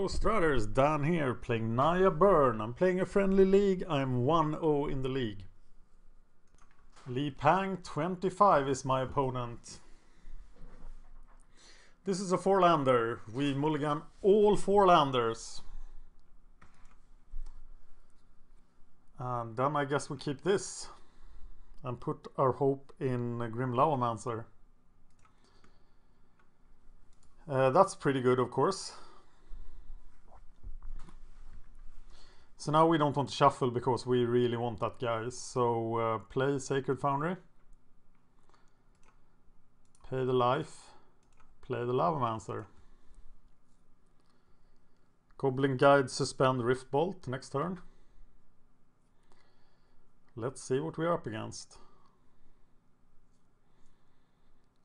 Hello Stratters, Dan here playing Naya Burn. I'm playing a friendly league. I'm 1-0 in the league. Li Pang 25 is my opponent. This is a 4-lander. We mulligan all 4-landers. And then I guess we keep this and put our hope in Grim Lavamancer. That's pretty good, of course. So now we don't want to shuffle because we really want that guy. So play Sacred Foundry. Pay the life. Play the Lavamancer. Goblin Guide, suspend Rift Bolt next turn. Let's see what we're up against.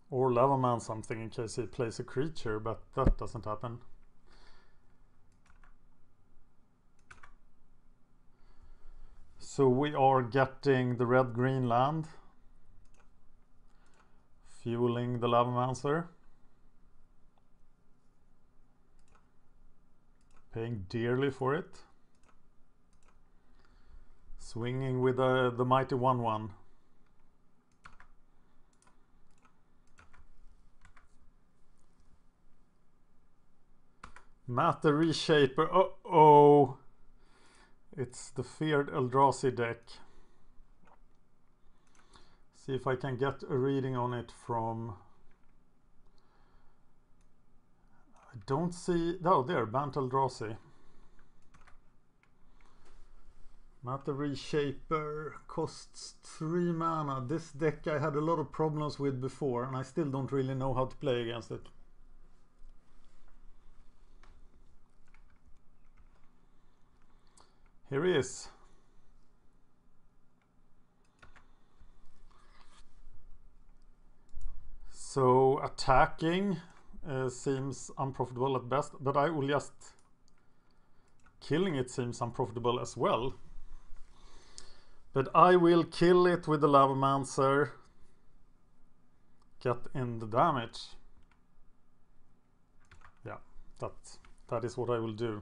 Or Lavaman something in case he plays a creature, but that doesn't happen. So we are getting the red-green land, fueling the Lavamancer, paying dearly for it, swinging with the mighty 1/1. Matter Reshaper. Uh-oh. It's the feared Eldrazi deck. See if I can get a reading on it from... I don't see... Oh, there, Bant Eldrazi. Matter Reshaper costs 3 mana. This deck I had a lot of problems with before, and I still don't really know how to play against it. Here he is. So attacking seems unprofitable at best, but I will just... Killing it seems unprofitable as well. But I will kill it with the Lavamancer. Get in the damage. Yeah, that is what I will do.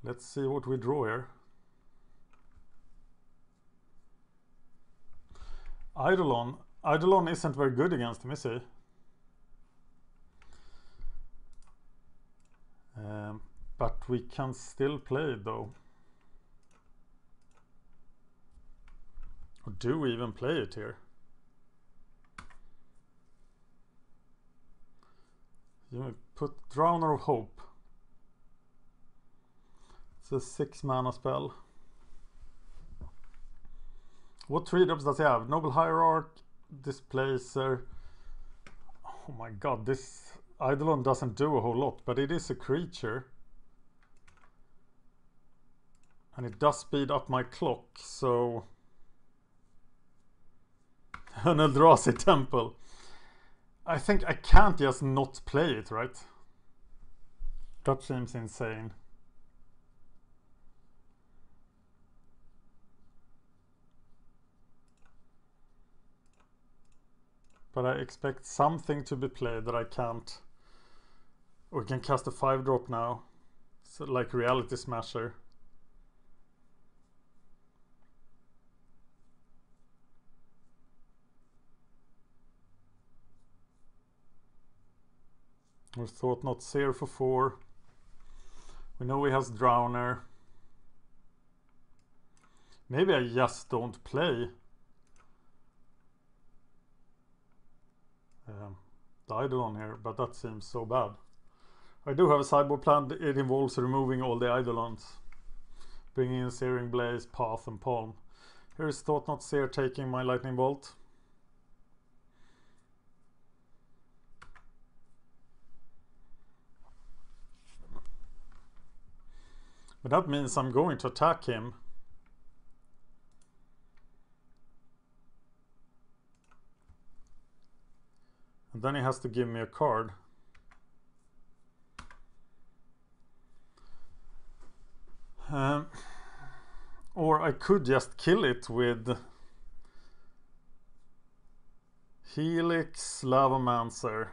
Let's see what we draw here. Eidolon. Eidolon isn't very good against him, is he? But we can still play it though. Or do we even play it here? You put Drowner of Hope. It's a 6 mana spell. What 3-drops does he have? Noble Hierarch, Displacer. Oh my god, this Eidolon doesn't do a whole lot, but it is a creature. And it does speed up my clock, so... An Eldrazi Temple. I think I can't just not play it, right? That seems insane. But I expect something to be played that I can't. We can cast a 5-drop now. So like Reality Smasher. Or Thought Not Seer for 4. We know he has Drowner. Maybe I just don't play the Eidolon here, but that seems so bad. I do have a sideboard plan. It involves removing all the Eidolons, bringing in Searing Blaze, Path, and Palm. Here is Thought Not Seer taking my Lightning Bolt. But that means I'm going to attack him. And then he has to give me a card. Or I could just kill it with Helix, Lavamancer.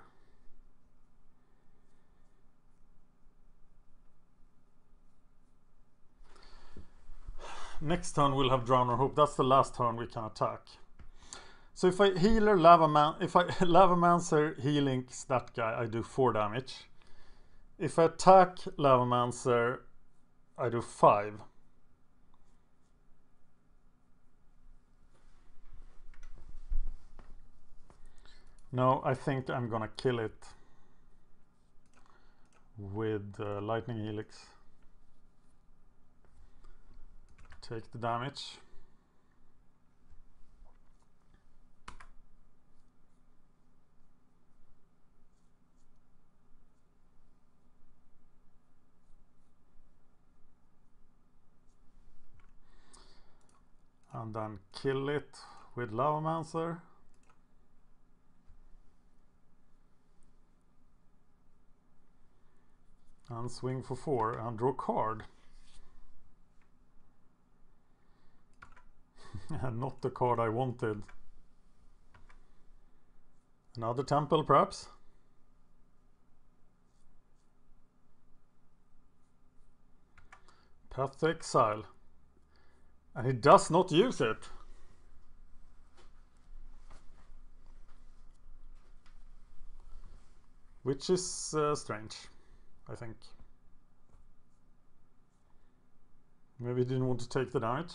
Next turn we'll have Drowner Hope. That's the last turn we can attack. So if I healer Lavamancer healings that guy, I do 4 damage. If I attack Lavamancer, I do 5. No, I think I'm gonna kill it with Lightning Helix. Take the damage. And then kill it with Lavamancer. And swing for 4 and draw card. Not the card I wanted. Another temple, perhaps? Path to Exile. And he does not use it. Which is strange, I think. Maybe he didn't want to take the damage.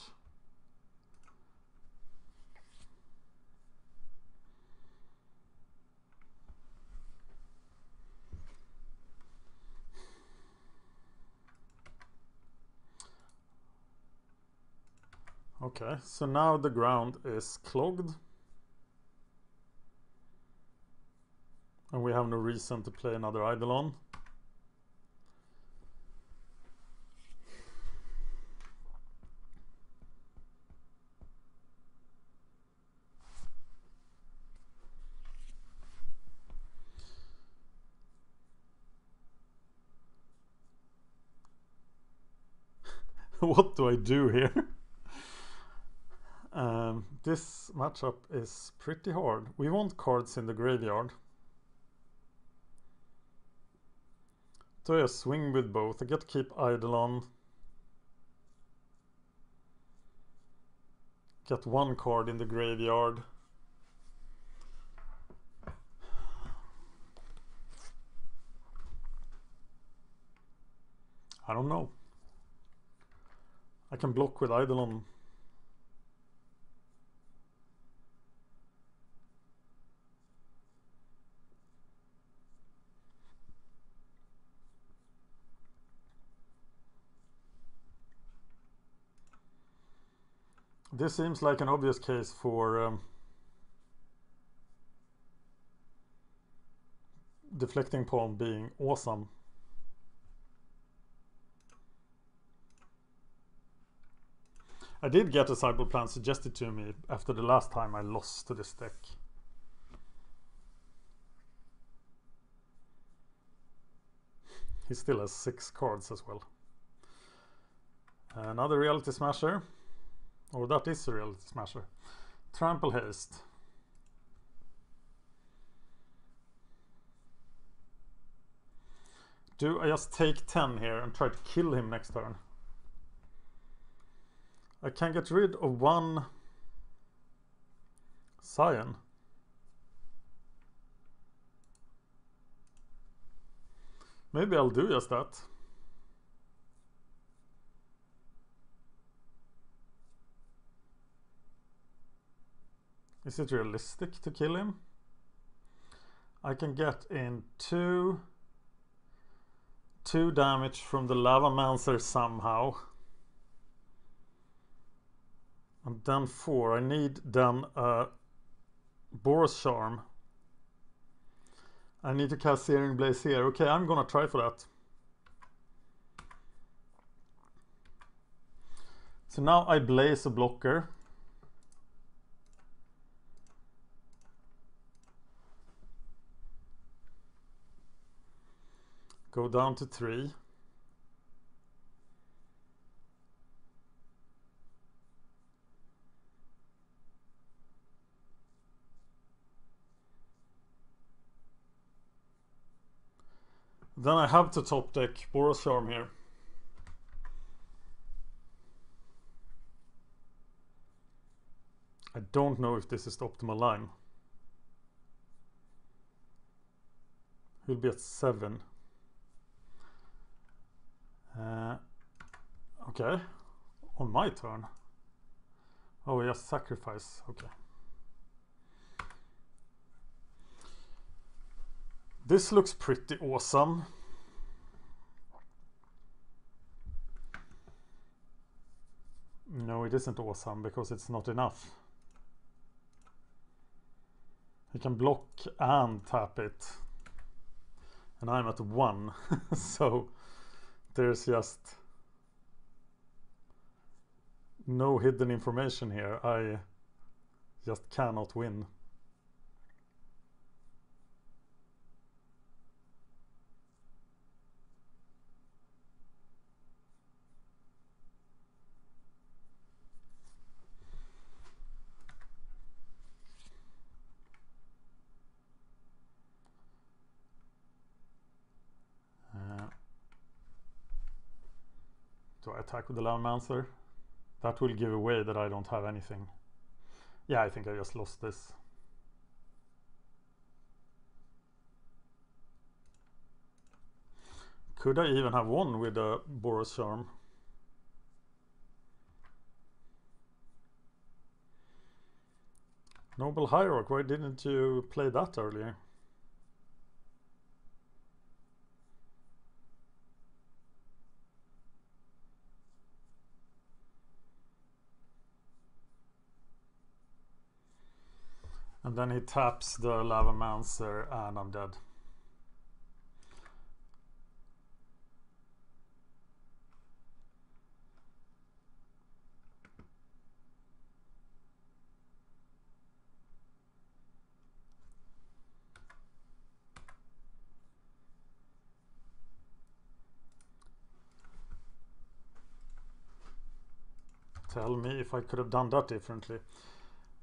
Okay, so now the ground is clogged. And we have no reason to play another Eidolon. What do I do here? This matchup is pretty hard. We want cards in the graveyard. So I swing with both. I get to keep Eidolon. Get 1 card in the graveyard. I don't know. I can block with Eidolon. This seems like an obvious case for Deflecting Palm being awesome. I did get a sideboard plan suggested to me after the last time I lost to this deck. He still has 6 cards as well. Another Reality Smasher. Or that is a Reality Smasher. Trample Haste. Do I just take 10 here and try to kill him next turn? I can get rid of 1 Scion. Maybe I'll do just that. Is it realistic to kill him? I can get in 2 damage from the Lavamancer somehow. And then 4. I need then a Boros Charm. I need to cast Searing Blaze here. Okay, I'm gonna try for that. So now I blaze a blocker. Go down to 3. Then I have to top deck Boros Charm here. I don't know if this is the optimal line. He'll be at 7. Okay. On my turn. Oh, yes, sacrifice. Okay. This looks pretty awesome. No, it isn't awesome because it's not enough. He can block and tap it. And I'm at 1. So there's just no hidden information here. I just cannot win. Do I attack with the Lavamancer? That will give away that I don't have anything. Yeah, I think I just lost this. Could I even have won with a Boros Charm? Noble Hierarch, why didn't you play that earlier? And then he taps the Lavamancer and I'm dead. Tell me if I could have done that differently.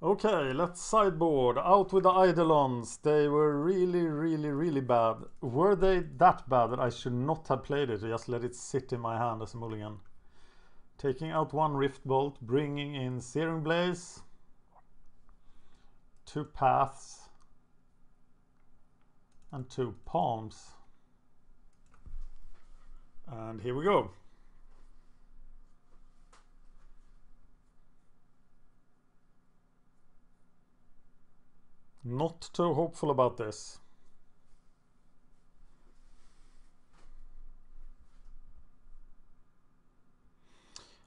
Okay, let's sideboard. Out with the Eidolons. They were really bad. Were they that bad that I should not have played it? Just let it sit in my hand as a mulligan. Taking out 1 Rift Bolt, bringing in Searing Blaze, 2 Paths, and 2 Palms. And here we go. Not too hopeful about this.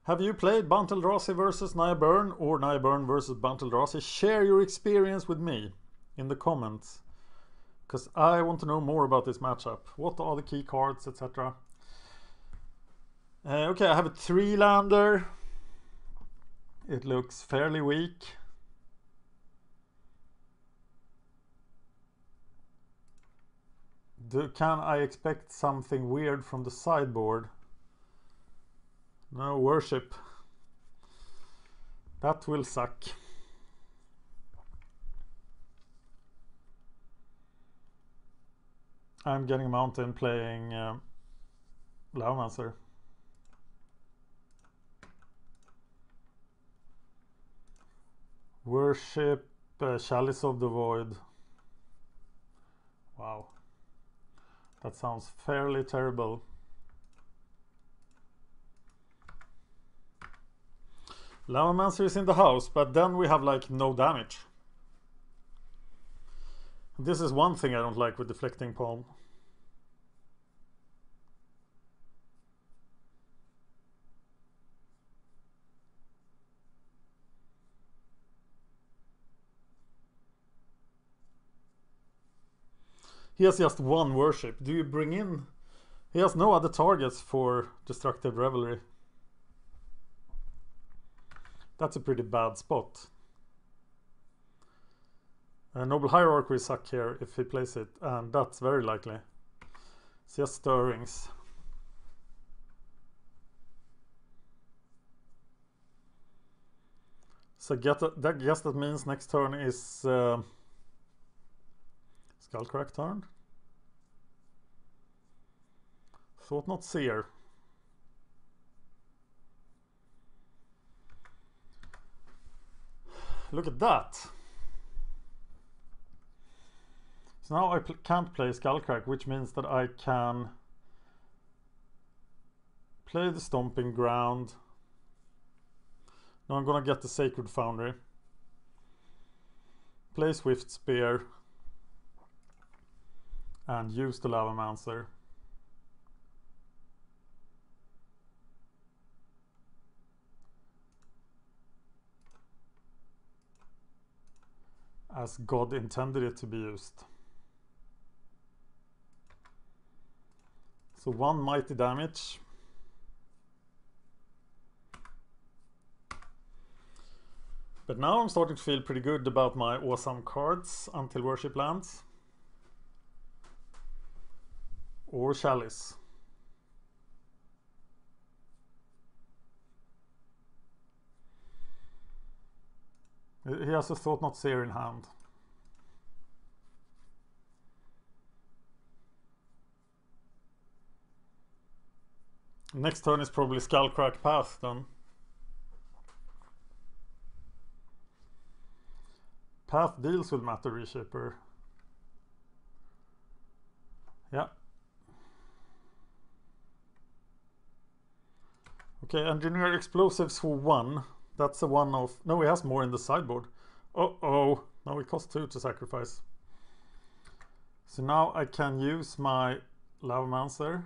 Have you played Bant Eldrazi versus Naya Burn or Naya Burn versus Bant Eldrazi? Share your experience with me in the comments, because I want to know more about this matchup. What are the key cards, etc. Okay, I have a 3-lander. It looks fairly weak. Can I expect something weird from the sideboard? No worship. That will suck. I'm getting Mountain playing Lavamancer. Worship Chalice of the Void. Wow. That sounds fairly terrible. Lavamancer is in the house, but then we have like no damage. This is one thing I don't like with Deflecting Palm. He has just 1 worship. Do you bring in... He has no other targets for Destructive Revelry. That's a pretty bad spot. Noble Hierarch will suck here if he plays it, and that's very likely. It's just Stirrings. So guess that means next turn is Skullcrack turn. Thought Not Seer. Look at that. So now I can't play Skullcrack, which means that I can play the Stomping Ground. Now I'm gonna get the Sacred Foundry. Play Swift Spear. And use the Lavamancer. As God intended it to be used. So 1 mighty damage. But now I'm starting to feel pretty good about my awesome cards until Worship lands. Or Chalice. He has a Thought Not Seer in hand. Next turn is probably Skullcrack Path then. Path deals with Matter Reshaper. Yeah. Okay, Engineer Explosives for 1. That's a 1 of... No, he has more in the sideboard. Uh-oh. Now it costs 2 to sacrifice. So now I can use my Lavamancer.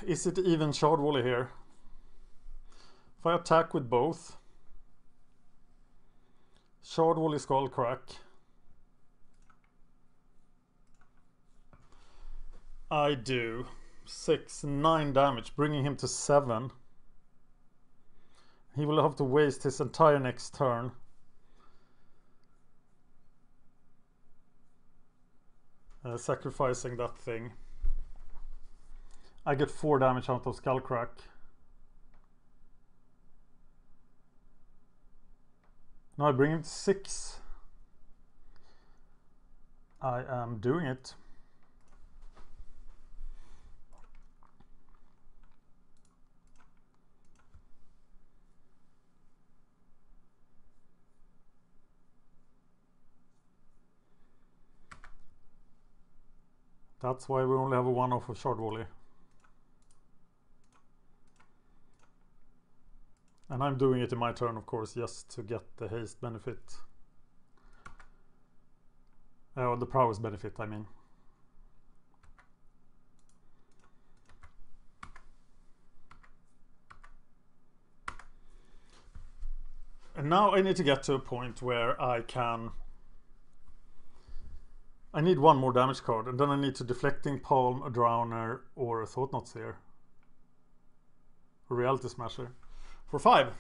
Is it even Shard Volley here? If I attack with both, Shard Volley Skullcrack, I do 9 damage, bringing him to 7. He will have to waste his entire next turn. Sacrificing that thing. I get 4 damage out of Skullcrack. Now I bring him to 6. I am doing it. That's why we only have a 1-off of Shard Volley. And I'm doing it in my turn, of course, just to get the haste benefit. Or the prowess benefit, I mean. And now I need to get to a point where I need 1 more damage card, and then I need to Deflecting Palm, a Drowner, or a Thought Not Seer. A Reality Smasher. For 5.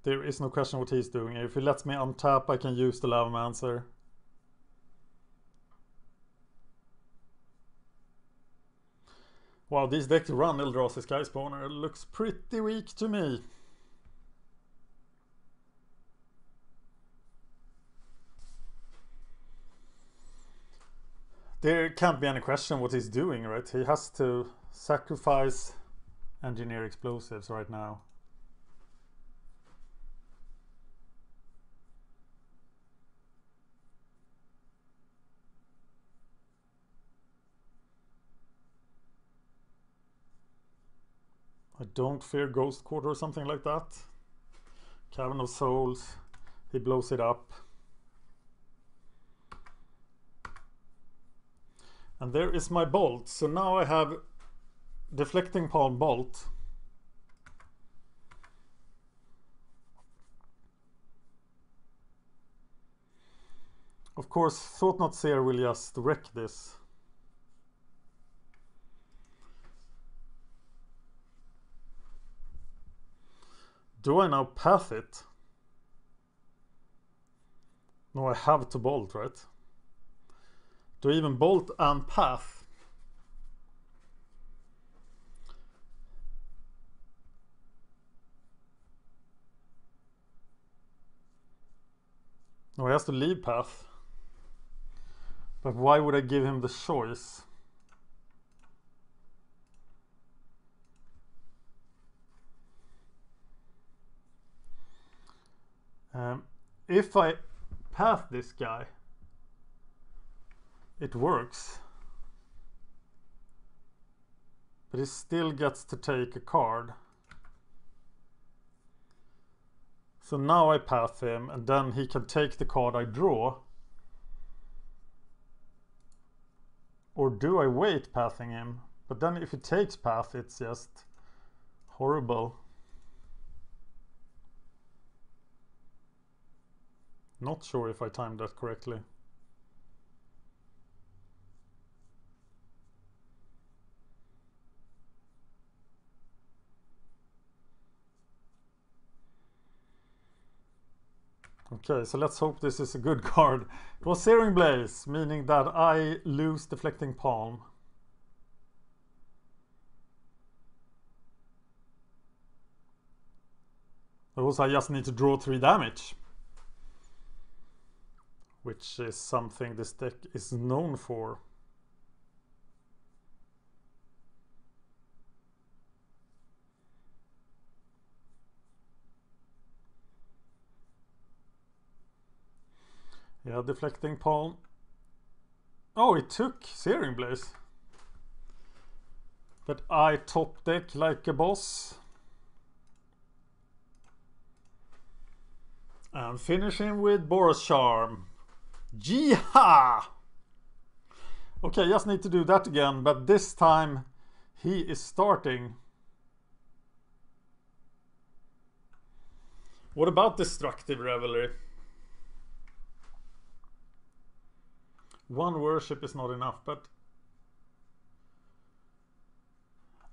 There is no question what he's doing. If he lets me untap, I can use the Lavamancer. Wow, this deck to run Eldrazi Sky Spawner looks pretty weak to me. There can't be any question what he's doing, right? He has to sacrifice Engineer Explosives right now. I don't fear Ghost Quarter or something like that. Cavern of Souls. He blows it up. And there is my bolt. So now I have Deflecting Palm Bolt. Of course, Thought Not Seer will just wreck this. Do I now path it? No, I have to bolt, right? Do I even bolt and path? No, he has to leave path. But why would I give him the choice? If I path this guy, it works. But he still gets to take a card. So now I path him, and then he can take the card I draw. Or do I wait pathing him? But then if he takes path, it's just horrible. Not sure if I timed that correctly. Okay, so let's hope this is a good card. It was Searing Blaze, meaning that I lose Deflecting Palm. Also, I just need to draw 3 damage. Which is something this deck is known for. Yeah, Deflecting Palm. Oh, it took Searing Blaze. But I top deck like a boss. And finish him with Boros Charm. Jiha! Okay, just need to do that again, but this time he is starting. What about Destructive Revelry? 1 worship is not enough, but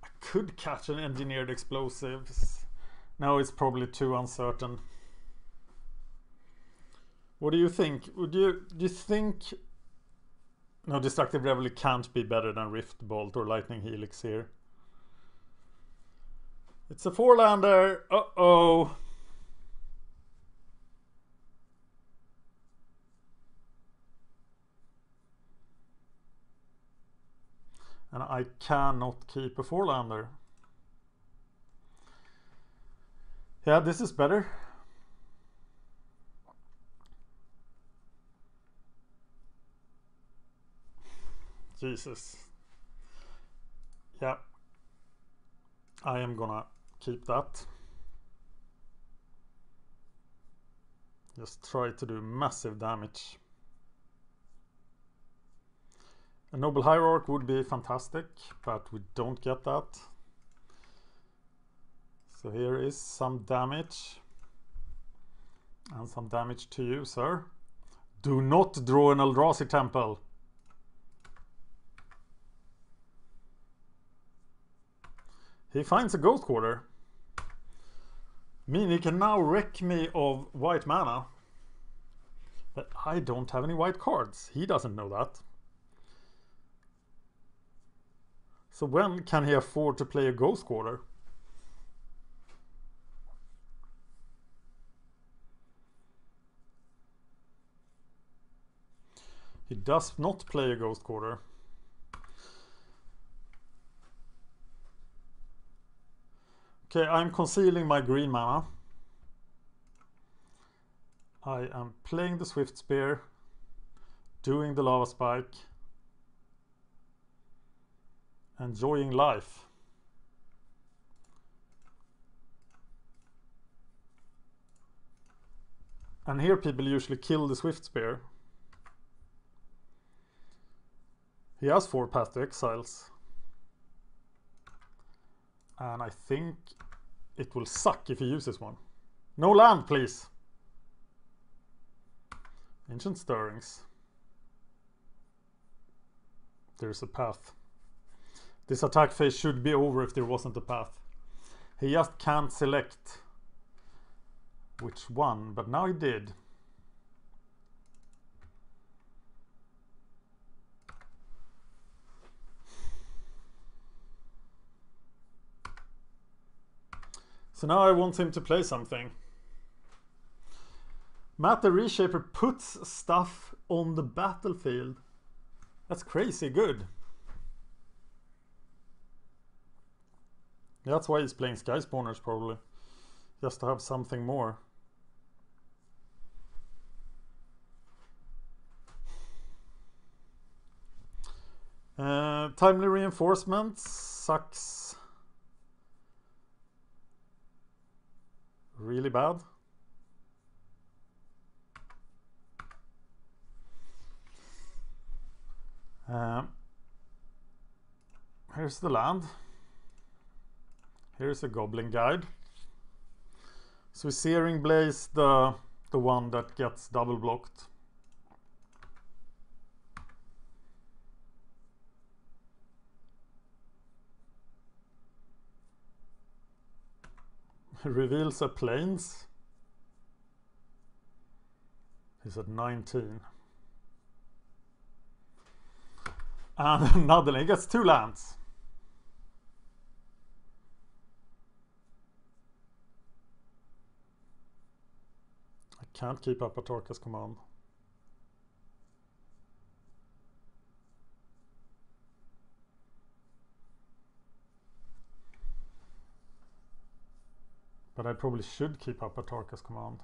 I could catch an Engineered Explosives. No, it's probably too uncertain. What do you think? Do you think... No, Destructive Revelry can't be better than Rift Bolt or Lightning Helix here. It's a 4-lander. Uh-oh. And I cannot keep a 4-lander. Yeah, this is better. Jesus. Yeah. I am gonna keep that. Just try to do massive damage. A Noble Hierarch would be fantastic, but we don't get that. So here is some damage. And some damage to you, sir. Do not draw an Eldrazi Temple. He finds a Ghost Quarter. Meaning he can now wreck me of white mana. But I don't have any white cards. He doesn't know that. So when can he afford to play a Ghost Quarter? He does not play a Ghost Quarter. Okay, I'm concealing my green mana. I am playing the Swift Spear, doing the Lava Spike, enjoying life. And here people usually kill the Swift Spear. He has 4 Path to Exiles. And I think it will suck if he uses one. No land, please. Ancient Stirrings. There's a path. This attack phase should be over if there wasn't a path. He just can't select which one, but now he did. So now I want him to play something. Matter Reshaper puts stuff on the battlefield. That's crazy good. That's why he's playing Sky Spawners probably. Just to have something more. Timely Reinforcements sucks really bad. Here's the land. Here's a Goblin Guide. So Searing Blaze, the one that gets double blocked. Reveals a plains. He's at 19. And another, he gets 2 lands. I can't keep up a Torca's command. But I probably should keep up a Torca's command.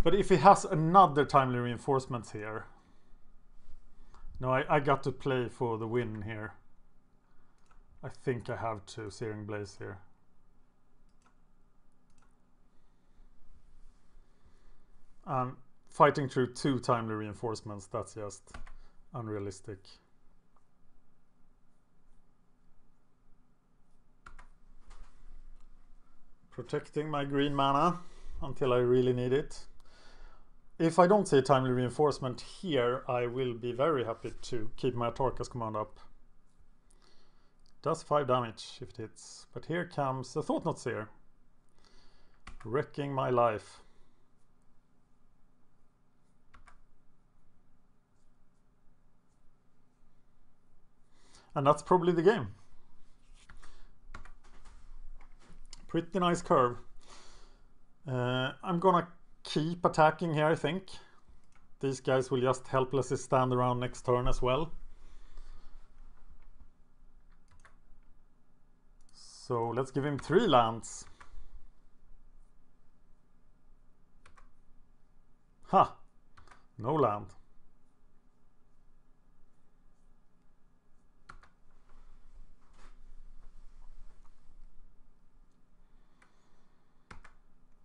But if he has another Timely Reinforcements here. No, I got to play for the win here. I think I have to Searing Blaze here. And fighting through 2 Timely Reinforcements, that's just unrealistic. Protecting my green mana until I really need it. If I don't see a Timely Reinforcement here, I will be very happy to keep my Torca's command up. Does 5 damage if it hits. But here comes a Thought-Knot Seer. Wrecking my life. And that's probably the game. Pretty nice curve. I'm gonna keep attacking here, I think. These guys will just helplessly stand around next turn as well. So let's give him 3 lands. Ha! No land.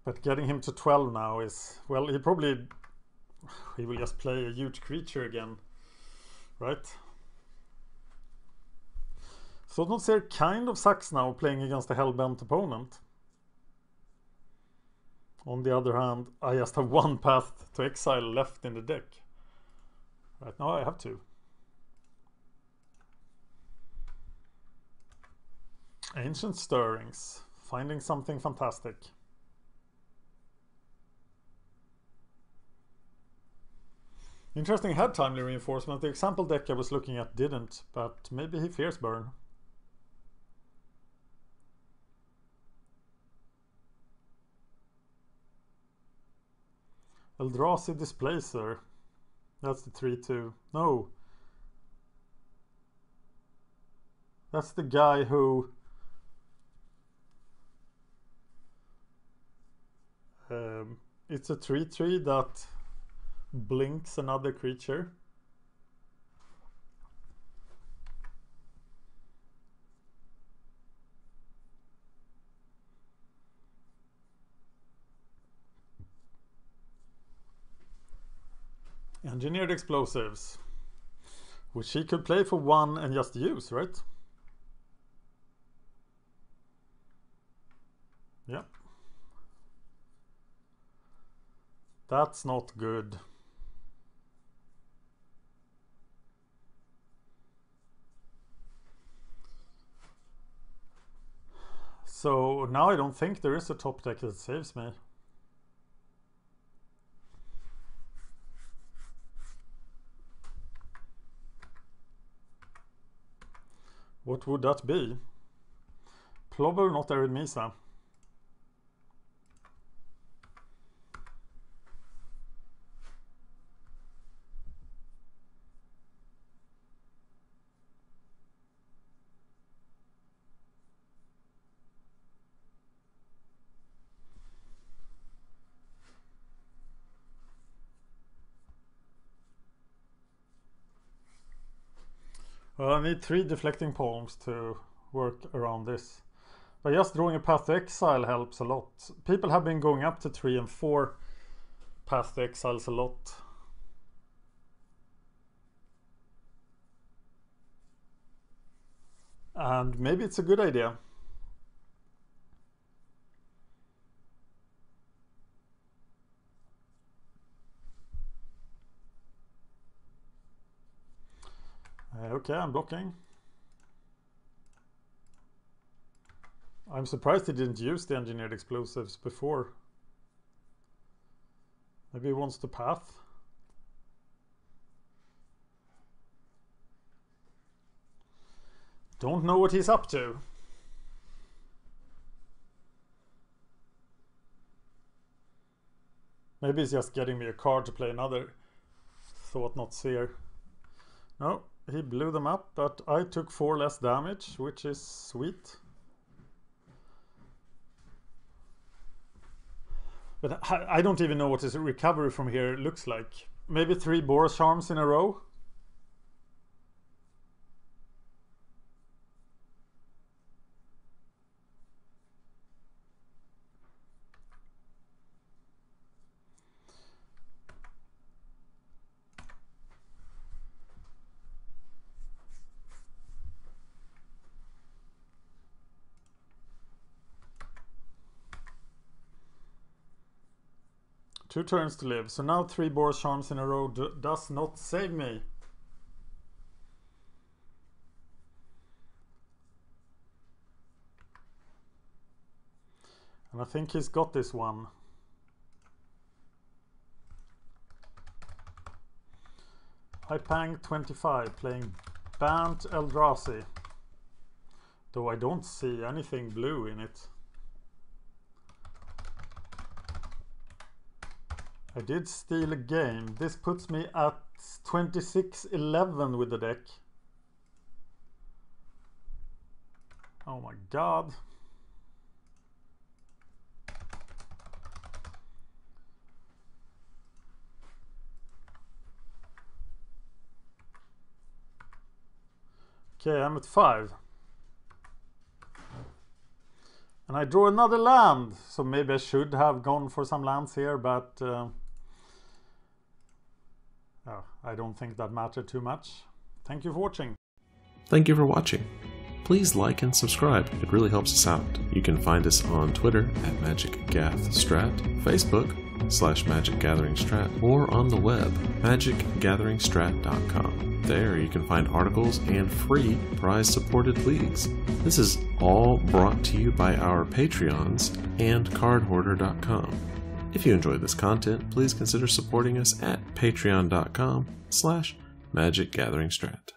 But getting him to 12 now is, well, he will just play a huge creature again, right? Thought-Knot Seer kind of sucks now playing against a hellbent opponent. On the other hand, I just have 1 path to exile left in the deck. Right now I have 2. Ancient Stirrings, finding something fantastic. Interesting had Timely Reinforcement. The example deck I was looking at didn't, but maybe he fears burn. Eldrazi Displacer. That's the 3/2. No. That's the guy who... it's a 3/3 that blinks another creature. Engineered Explosives, which he could play for 1 and just use, right? Yeah. That's not good. So now I don't think there is a top deck that saves me. What would that be? Probably not Arid Mesa. Well, I need 3 deflecting palms to work around this. But just drawing a Path to Exile helps a lot. People have been going up to 3 and 4 Path to Exiles a lot. And maybe it's a good idea. Okay, I'm blocking. I'm surprised he didn't use the engineered explosives before. Maybe he wants to path. Don't know what he's up to. Maybe he's just getting me a card to play another Thought-Knot Seer. No, he blew them up, but I took 4 less damage, which is sweet. But I don't even know what his recovery from here looks like. Maybe 3 Boros Charms in a row? Two turns to live. So now 3 Boros Charms in a row does not save me. And I think he's got this one. I pang 25 playing Bant Eldrazi. Though I don't see anything blue in it. I did steal a game. This puts me at 26-11 with the deck. Oh my god. Okay, I'm at 5. And I draw another land. So maybe I should have gone for some lands here, but I don't think that mattered too much. Thank you for watching. Thank you for watching. Please like and subscribe. It really helps us out. You can find us on Twitter at MagicGatheringStrat, Facebook /MagicGatheringStrat, or on the web, MagicGatheringStrat.com. There you can find articles and free prize-supported leagues. This is all brought to you by our Patreons and CardHoarder.com. If you enjoyed this content, please consider supporting us at patreon.com/MagicGatheringStrat.